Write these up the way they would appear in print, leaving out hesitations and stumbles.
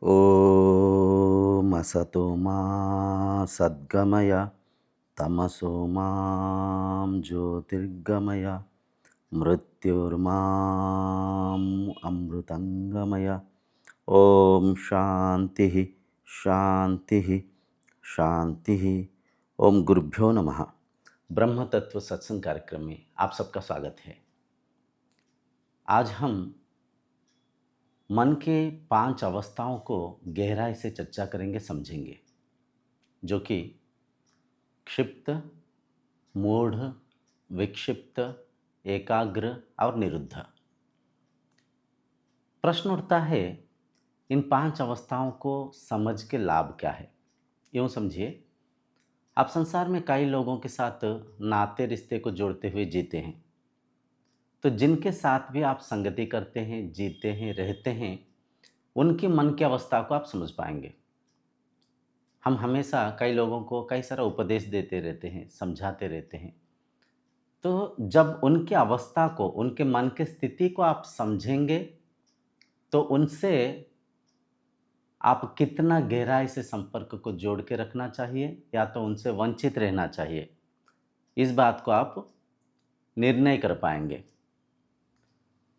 ॐ असतो मा सद्गमय तमसो मां ज्योतिर्गमय मृत्युर्माम् अमृतङ्गमय। ॐ शान्तिः शान्तिः शान्तिः। ओम गुरुभ्यो नमः। ब्रह्म तत्व सत्संग कार्यक्रम में आप सबका स्वागत है। आज हम मन के 5 अवस्थाओं को गहराई से चर्चा करेंगे, समझेंगे, जो कि क्षिप्त, मूढ़, विक्षिप्त, एकाग्र और निरुद्ध। प्रश्न उठता है, इन 5 अवस्थाओं को समझ के लाभ क्या है। यूँ समझिए, आप संसार में कई लोगों के साथ नाते रिश्ते को जोड़ते हुए जीते हैं, तो जिनके साथ भी आप संगति करते हैं, जीते हैं, रहते हैं, उनकी मन की अवस्था को आप समझ पाएंगे। हम हमेशा कई लोगों को कई सारा उपदेश देते रहते हैं, समझाते रहते हैं, तो जब उनकी अवस्था को, उनके मन की स्थिति को आप समझेंगे, तो उनसे आप कितना गहराई से संपर्क को जोड़ के रखना चाहिए या तो उनसे वंचित रहना चाहिए, इस बात को आप निर्णय कर पाएंगे।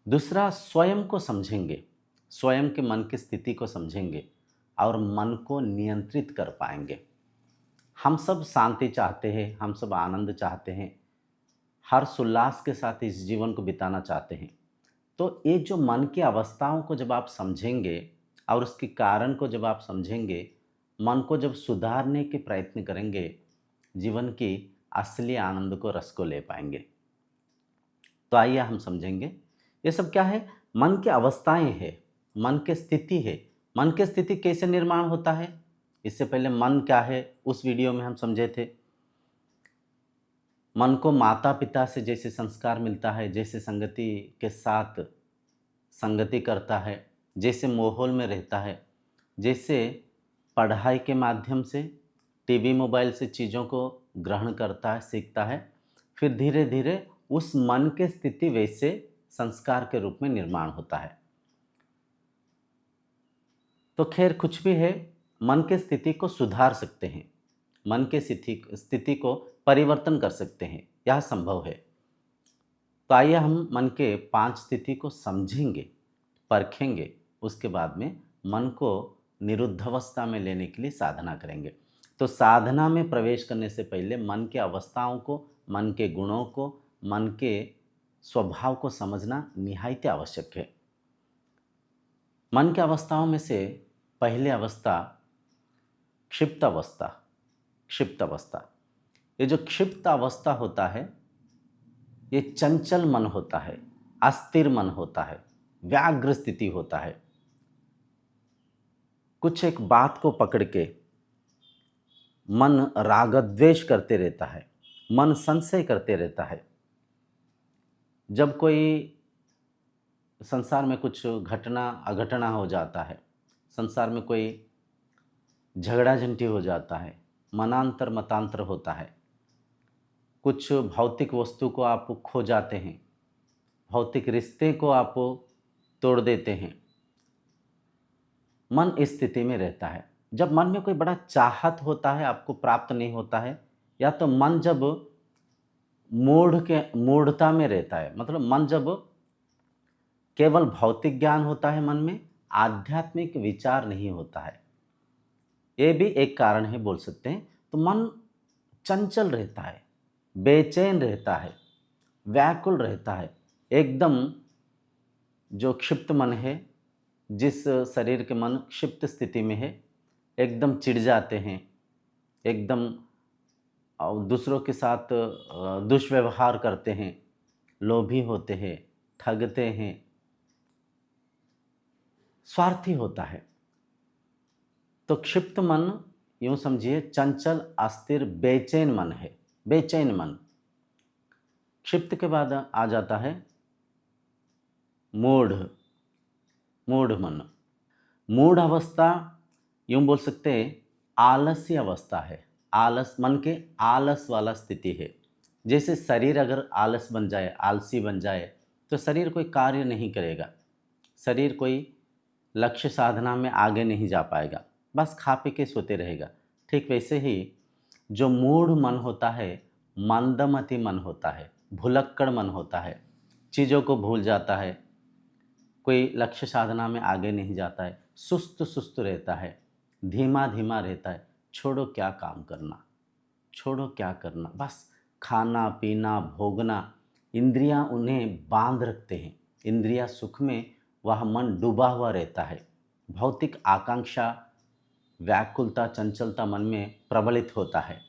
दूसरा, स्वयं को समझेंगे, स्वयं के मन की स्थिति को समझेंगे और मन को नियंत्रित कर पाएंगे। हम सब शांति चाहते हैं, हम सब आनंद चाहते हैं, हर्ष उल्लास के साथ इस जीवन को बिताना चाहते हैं। तो ये जो मन की अवस्थाओं को जब आप समझेंगे और उसके कारण को जब आप समझेंगे, मन को जब सुधारने के प्रयत्न करेंगे, जीवन की असली आनंद को, रस को ले पाएंगे। तो आइए हम समझेंगे ये सब क्या है। मन की अवस्थाएं है, मन की स्थिति है। मन की स्थिति कैसे निर्माण होता है, इससे पहले मन क्या है उस वीडियो में हम समझे थे। मन को माता पिता से जैसे संस्कार मिलता है, जैसे संगति के साथ संगति करता है, जैसे माहौल में रहता है, जैसे पढ़ाई के माध्यम से, टीवी मोबाइल से चीज़ों को ग्रहण करता है, सीखता है, फिर धीरे धीरे उस मन की स्थिति वैसे संस्कार के रूप में निर्माण होता है। तो खैर कुछ भी है, मन की स्थिति को सुधार सकते हैं, मन की स्थिति को परिवर्तन कर सकते हैं, यह संभव है। तो आइए हम मन के 5 स्थिति को समझेंगे, परखेंगे, उसके बाद में मन को निरुद्ध अवस्था में लेने के लिए साधना करेंगे। तो साधना में प्रवेश करने से पहले मन के अवस्थाओं को, मन के गुणों को, मन के स्वभाव को समझना निहायत आवश्यक है। मन की अवस्थाओं में से पहली अवस्था क्षिप्त अवस्था। क्षिप्त अवस्था, ये जो क्षिप्त अवस्था होता है, ये चंचल मन होता है, अस्थिर मन होता है, व्याग्र स्थिति होता है। कुछ एक बात को पकड़ के मन राग द्वेष करते रहता है, मन संशय करते रहता है। जब कोई संसार में कुछ घटना अघटना हो जाता है, संसार में कोई झगड़ा झंटी हो जाता है, मनांतर मतांतर होता है, कुछ भौतिक वस्तु को आप खो जाते हैं, भौतिक रिश्ते को आप तोड़ देते हैं, मन इस स्थिति में रहता है। जब मन में कोई बड़ा चाहत होता है, आपको प्राप्त नहीं होता है, या तो मन जब मूढ़ता में रहता है, मतलब मन जब केवल भौतिक ज्ञान होता है, मन में आध्यात्मिक विचार नहीं होता है, ये भी एक कारण है, बोल सकते हैं। तो मन चंचल रहता है, बेचैन रहता है, व्याकुल रहता है, एकदम जो क्षिप्त मन है, जिस शरीर के मन क्षिप्त स्थिति में है, एकदम चिढ़ जाते हैं, एकदम दूसरों के साथ दुष्व्यवहार करते हैं, लोभी होते हैं, ठगते हैं, स्वार्थी होता है। तो क्षिप्त मन यूँ समझिए चंचल, अस्थिर, बेचैन मन है, बेचैन मन। क्षिप्त के बाद आ जाता है मूढ़, मूढ़ मन। मूढ़ अवस्था यूँ बोल सकते हैं आलस्य अवस्था है, आलस, मन के आलस वाला स्थिति है। जैसे शरीर अगर आलस बन जाए, आलसी बन जाए, तो शरीर कोई कार्य नहीं करेगा, शरीर कोई लक्ष्य साधना में आगे नहीं जा पाएगा, बस खा पी के सोते रहेगा। ठीक वैसे ही जो मूढ़ मन होता है, मंदमति मन होता है, भुलक्कड़ मन होता है, चीज़ों को भूल जाता है, कोई लक्ष्य साधना में आगे नहीं जाता है, सुस्त सुस्त रहता है, धीमा धीमा रहता है, छोड़ो क्या काम करना, छोड़ो क्या करना, बस खाना पीना भोगना, इंद्रियां उन्हें बांध रखते हैं। इंद्रिया सुख में वह मन डूबा हुआ रहता है। भौतिक आकांक्षा, व्याकुलता, चंचलता मन में प्रबलित होता है।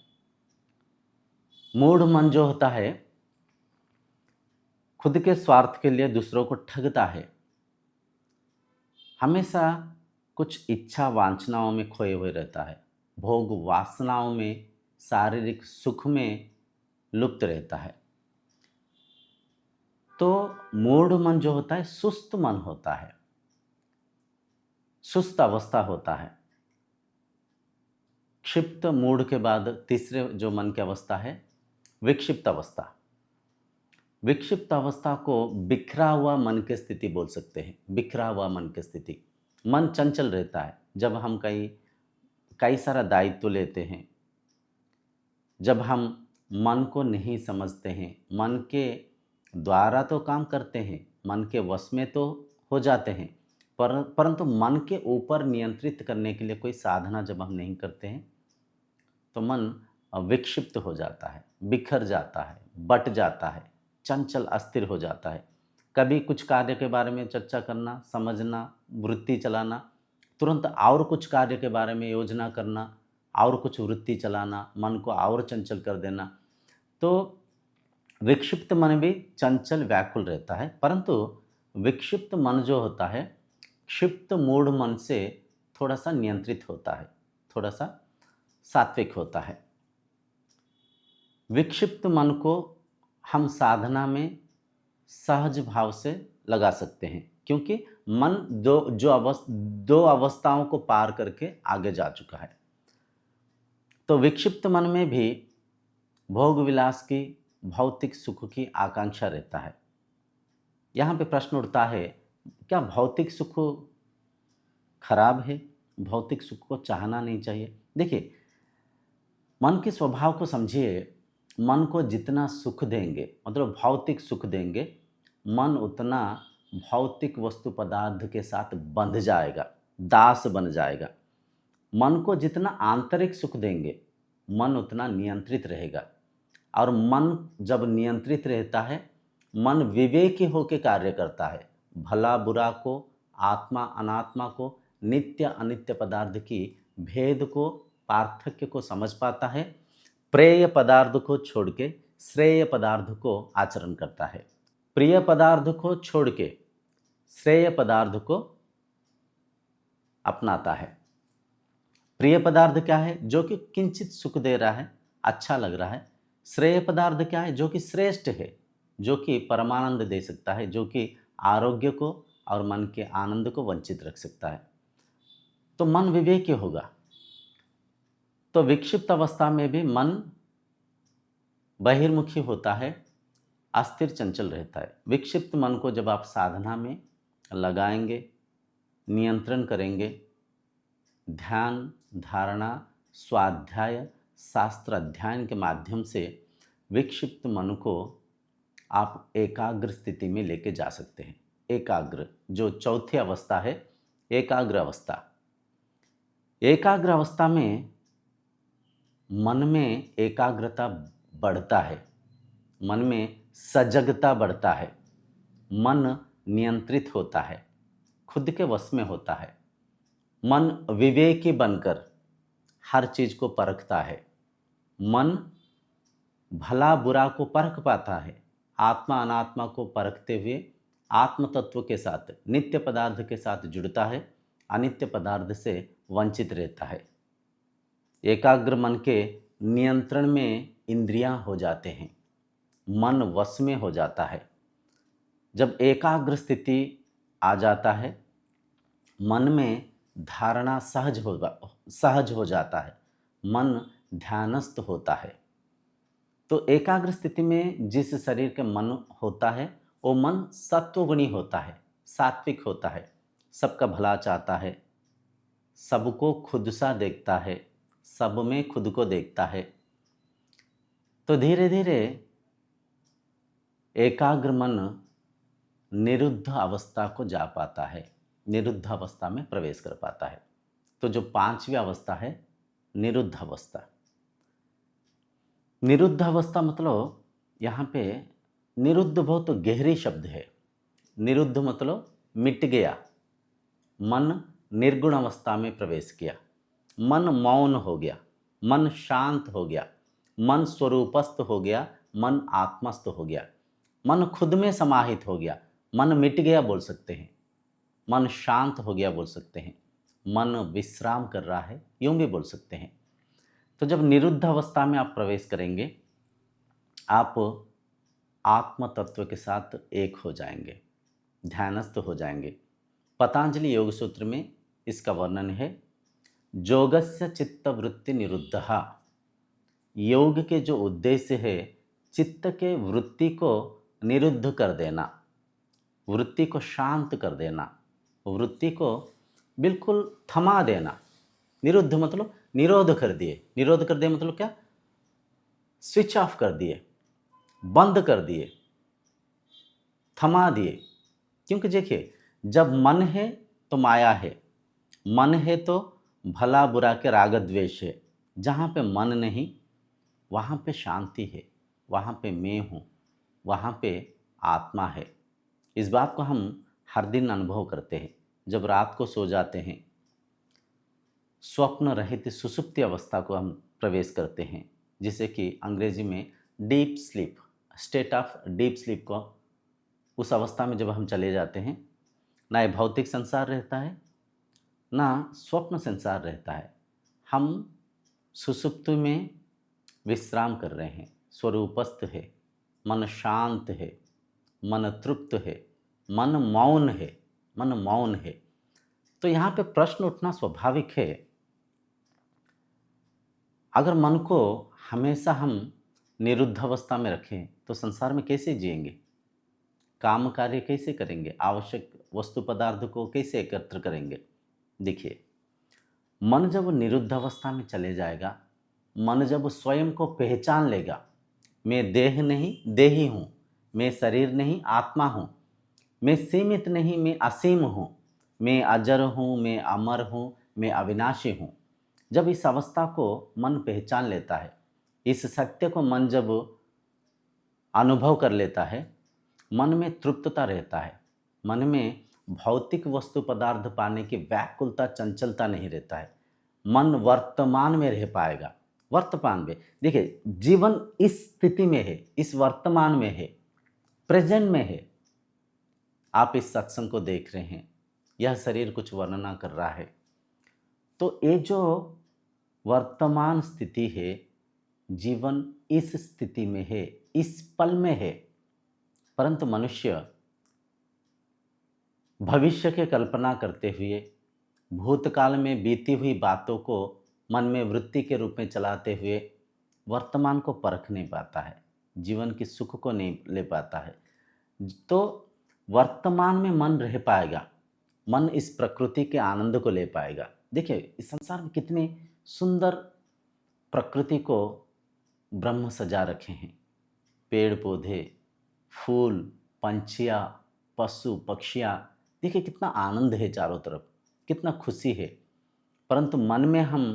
मूढ़ मन जो होता है, खुद के स्वार्थ के लिए दूसरों को ठगता है, हमेशा कुछ इच्छा वांछनाओं में खोए हुए रहता है, भोग वासनाओं में, शारीरिक सुख में लुप्त रहता है। तो मूढ़ मन जो होता है सुस्त मन होता है, सुस्त अवस्था होता है। क्षिप्त मूढ़ के बाद तीसरे जो मन की अवस्था है, विक्षिप्त अवस्था। विक्षिप्त अवस्था को बिखरा हुआ मन की स्थिति बोल सकते हैं। बिखरा हुआ मन की स्थिति, मन चंचल रहता है। जब हम कई कई सारा दायित्व लेते हैं, जब हम मन को नहीं समझते हैं, मन के द्वारा तो काम करते हैं, मन के वश में तो हो जाते हैं, परंतु मन के ऊपर नियंत्रित करने के लिए कोई साधना जब हम नहीं करते हैं, तो मन विक्षिप्त हो जाता है, बिखर जाता है, बट जाता है, चंचल अस्थिर हो जाता है। कभी कुछ कार्य के बारे में चर्चा करना, समझना, वृत्ति चलाना, तुरंत और कुछ कार्य के बारे में योजना करना, और कुछ वृत्ति चलाना, मन को और चंचल कर देना। तो विक्षिप्त मन भी चंचल व्याकुल रहता है, परंतु विक्षिप्त मन जो होता है क्षिप्त मूढ़ मन से थोड़ा सा नियंत्रित होता है, थोड़ा सा सात्विक होता है। विक्षिप्त मन को हम साधना में सहज भाव से लगा सकते हैं, क्योंकि मन दो अवस्थाओं को पार करके आगे जा चुका है। तो विक्षिप्त मन में भी भोग विलास की, भौतिक सुख की आकांक्षा रहता है। यहाँ पे प्रश्न उठता है, क्या भौतिक सुख खराब है? भौतिक सुख को चाहना नहीं चाहिए? देखिए, मन के स्वभाव को समझिए। मन को जितना सुख देंगे, मतलब भौतिक सुख देंगे, मन उतना भौतिक वस्तु पदार्थ के साथ बंध जाएगा, दास बन जाएगा। मन को जितना आंतरिक सुख देंगे, मन उतना नियंत्रित रहेगा। और मन जब नियंत्रित रहता है, मन विवेकी होकर कार्य करता है। भला बुरा को, आत्मा अनात्मा को, नित्य अनित्य पदार्थ की भेद को, पार्थक्य को समझ पाता है। प्रेय पदार्थ को छोड़ के श्रेय पदार्थ को आचरण करता है। प्रिय पदार्थ को छोड़ के श्रेय पदार्थ को अपनाता है। प्रिय पदार्थ क्या है? जो कि किंचित सुख दे रहा है, अच्छा लग रहा है। श्रेय पदार्थ क्या है? जो कि श्रेष्ठ है, जो कि परमानंद दे सकता है, जो कि आरोग्य को और मन के आनंद को वंचित रख सकता है। तो मन विवेकी होगा। तो विक्षिप्त अवस्था में भी मन बहिर्मुखी होता है, अस्थिर चंचल रहता है। विक्षिप्त मन को जब आप साधना में लगाएंगे, नियंत्रण करेंगे, ध्यान, धारणा, स्वाध्याय, शास्त्र अध्ययन के माध्यम से विक्षिप्त मन को आप एकाग्र स्थिति में लेके जा सकते हैं। एकाग्र, जो चौथी अवस्था है, एकाग्र अवस्था। एकाग्र अवस्था में मन में एकाग्रता बढ़ता है, मन में सजगता बढ़ता है, मन नियंत्रित होता है, खुद के वश में होता है। मन विवेकी बनकर हर चीज़ को परखता है। मन भला बुरा को परख पाता है। आत्मा अनात्मा को परखते हुए आत्म तत्व के साथ, नित्य पदार्थ के साथ जुड़ता है, अनित्य पदार्थ से वंचित रहता है। एकाग्र मन के नियंत्रण में इंद्रियां हो जाते हैं, मन वश में हो जाता है। जब एकाग्र स्थिति आ जाता है, मन में धारणा सहज हो जाता है, मन ध्यानस्थ होता है। तो एकाग्र स्थिति में जिस शरीर के मन होता है, वो मन सत्वगुणी होता है, सात्विक होता है। सबका भला चाहता है, सबको खुद सा देखता है, सब में खुद को देखता है, तो धीरे धीरे एकाग्र मन निरुद्ध अवस्था को जा पाता है, निरुद्ध अवस्था में प्रवेश कर पाता है। तो जो पांचवी अवस्था है निरुद्ध अवस्था। निरुद्ध अवस्था मतलब यहाँ पे निरुद्ध बहुत गहरी शब्द है। निरुद्ध मतलब मिट गया, मन निर्गुण अवस्था में प्रवेश किया, मन मौन हो गया, मन शांत हो गया, मन स्वरूपस्थ हो गया, मन आत्मस्थ हो गया, मन खुद में समाहित हो गया, मन मिट गया बोल सकते हैं, मन शांत हो गया बोल सकते हैं, मन विश्राम कर रहा है यूं भी बोल सकते हैं। तो जब निरुद्ध अवस्था में आप प्रवेश करेंगे, आप आत्म तत्व के साथ एक हो जाएंगे, ध्यानस्थ हो जाएंगे। पतंजलि योग सूत्र में इसका वर्णन है, योगस्य चित्त वृत्ति निरुद्धः। योग के जो उद्देश्य है चित्त के वृत्ति को निरुद्ध कर देना, वृत्ति को शांत कर देना, वृत्ति को बिल्कुल थमा देना। निरुद्ध मतलब निरोध कर दिए, निरोध कर दिए मतलब क्या, स्विच ऑफ कर दिए, बंद कर दिए, थमा दिए। क्योंकि देखिए, जब मन है तो माया है, मन है तो भला बुरा के राग द्वेष है। जहाँ पे मन नहीं वहाँ पे शांति है, वहाँ पे मैं हूँ, वहाँ पे आत्मा है। इस बात को हम हर दिन अनुभव करते हैं। जब रात को सो जाते हैं, स्वप्न रहित सुषुप्ति अवस्था को हम प्रवेश करते हैं, जिसे कि अंग्रेजी में deep sleep, state of deep sleep को, उस अवस्था में जब हम चले जाते हैं, ना ये भौतिक संसार रहता है ना स्वप्न संसार रहता है, हम सुषुप्ति में विश्राम कर रहे हैं, स्वरूपस्थ है, मन शांत है, मन तृप्त है, मन मौन है, मन मौन है। तो यहाँ पे प्रश्न उठना स्वाभाविक है, अगर मन को हमेशा हम निरुद्ध अवस्था में रखें तो संसार में कैसे जिएंगे, काम कार्य कैसे करेंगे, आवश्यक वस्तु पदार्थ को कैसे एकत्र करेंगे। देखिए, मन जब निरुद्ध अवस्था में चले जाएगा, मन जब स्वयं को पहचान लेगा, मैं देह नहीं देही हूँ, मैं शरीर नहीं आत्मा हूँ, मैं सीमित नहीं मैं असीम हूँ, मैं अजर हूँ, मैं अमर हूँ, मैं अविनाशी हूँ। जब इस अवस्था को मन पहचान लेता है, इस सत्य को मन जब अनुभव कर लेता है, मन में तृप्तता रहता है, मन में भौतिक वस्तु पदार्थ पाने की व्याकुलता चंचलता नहीं रहता है, मन वर्तमान में रह पाएगा। वर्तमान में देखिए, जीवन इस स्थिति में है, इस वर्तमान में है, प्रेजेंट में है। आप इस सत्संग को देख रहे हैं, यह शरीर कुछ वर्णना कर रहा है, तो ये जो वर्तमान स्थिति है, जीवन इस स्थिति में है, इस पल में है। परंतु मनुष्य भविष्य की कल्पना करते हुए, भूतकाल में बीती हुई बातों को मन में वृत्ति के रूप में चलाते हुए वर्तमान को परख नहीं पाता है, जीवन की सुख को नहीं ले पाता है। तो वर्तमान में मन रह पाएगा, मन इस प्रकृति के आनंद को ले पाएगा। देखिए, इस संसार में कितनी सुंदर प्रकृति को ब्रह्म सजा रखे हैं, पेड़ पौधे, फूल, पंछियाँ, पशु पक्षियाँ, देखिए कितना आनंद है चारों तरफ, कितना खुशी है। परंतु मन में हम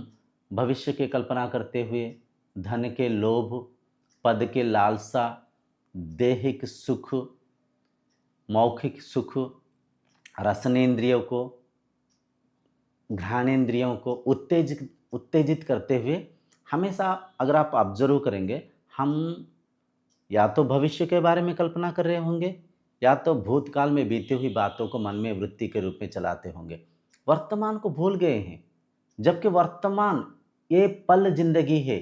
भविष्य की कल्पना करते हुए धन के लोभ, पद के लालसा, देहिक सुख, मौखिक सुख, रसनेन्द्रियों को, घ्राणेन्द्रियों को उत्तेजित करते हुए हमेशा, अगर आप ऑब्जर्व करेंगे, हम या तो भविष्य के बारे में कल्पना कर रहे होंगे या तो भूतकाल में बीती हुई बातों को मन में वृत्ति के रूप में चलाते होंगे, वर्तमान को भूल गए हैं। जबकि वर्तमान ये पल जिंदगी है,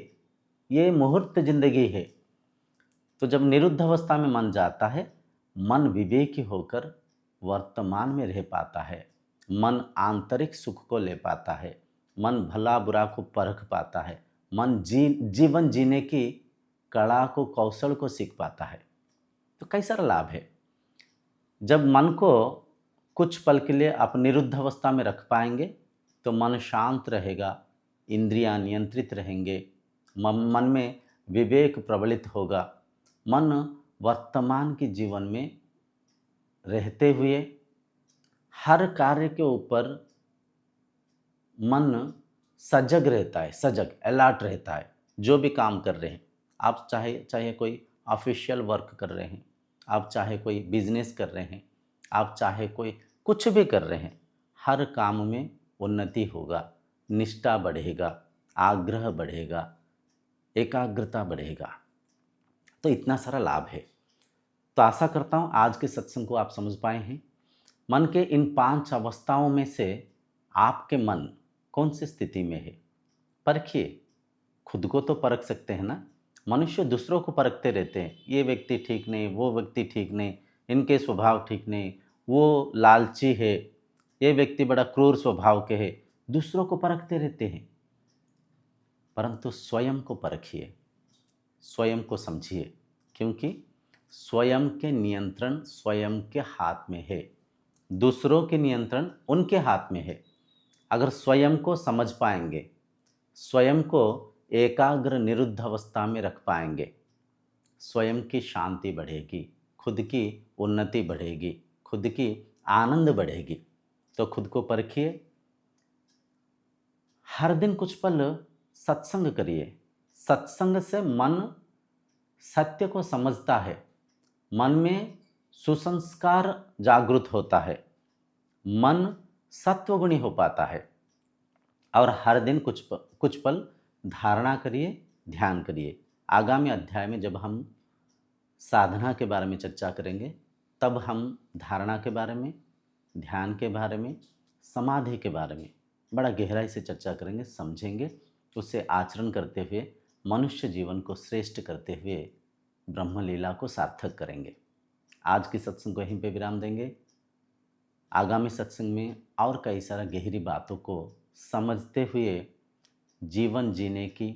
ये मुहूर्त जिंदगी है। तो जब निरुद्ध अवस्था में मन जाता है, मन विवेकी होकर वर्तमान में रह पाता है, मन आंतरिक सुख को ले पाता है, मन भला बुरा को परख पाता है, मन जीवन जीने की कला को, कौशल को सीख पाता है। तो कई सारा लाभ है। जब मन को कुछ पल के लिए आप निरुद्ध अवस्था में रख पाएंगे तो मन शांत रहेगा, इंद्रियां नियंत्रित रहेंगे, मन में विवेक प्रबलित होगा। मन वर्तमान के जीवन में रहते हुए हर कार्य के ऊपर मन सजग रहता है, सजग अलर्ट रहता है। जो भी काम कर रहे हैं आप, चाहे कोई ऑफिशियल वर्क कर रहे हैं, आप चाहे कोई बिजनेस कर रहे हैं, आप चाहे कोई कुछ भी कर रहे हैं, हर काम में उन्नति होगा, निष्ठा बढ़ेगा, आग्रह बढ़ेगा, एकाग्रता बढ़ेगा। तो इतना सारा लाभ है। तो आशा करता हूँ आज के सत्संग को आप समझ पाए हैं। मन के इन 5 अवस्थाओं में से आपके मन कौन सी स्थिति में है परखिए। खुद को तो परख सकते हैं ना, मनुष्य दूसरों को परखते रहते हैं, ये व्यक्ति ठीक नहीं, वो व्यक्ति ठीक नहीं, इनके स्वभाव ठीक नहीं, वो लालची है, ये व्यक्ति बड़ा क्रूर स्वभाव के है, दूसरों को परखते रहते हैं। परंतु स्वयं को परखिए, स्वयं को समझिए, क्योंकि स्वयं के नियंत्रण स्वयं के हाथ में है, दूसरों के नियंत्रण उनके हाथ में है। अगर स्वयं को समझ पाएंगे, स्वयं को एकाग्र निरुद्ध अवस्था में रख पाएंगे, स्वयं की शांति बढ़ेगी, खुद की उन्नति बढ़ेगी, खुद की आनंद बढ़ेगी। तो खुद को परखिए, हर दिन कुछ पल सत्संग करिए। सत्संग से मन सत्य को समझता है, मन में सुसंस्कार जागृत होता है, मन सत्वगुणी हो पाता है। और हर दिन कुछ पल धारणा करिए, ध्यान करिए। आगामी अध्याय में जब हम साधना के बारे में चर्चा करेंगे, तब हम धारणा के बारे में, ध्यान के बारे में, समाधि के बारे में बड़ा गहराई से चर्चा करेंगे, समझेंगे, उससे आचरण करते हुए मनुष्य जीवन को श्रेष्ठ करते हुए ब्रह्मलीला को सार्थक करेंगे। आज की सत्संग को यहीं पे विराम देंगे। आगामी सत्संग में और कई सारा गहरी बातों को समझते हुए जीवन जीने की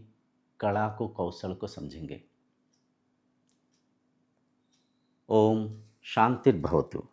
कला को, कौशल को समझेंगे। ओम शांतिर्भवतु।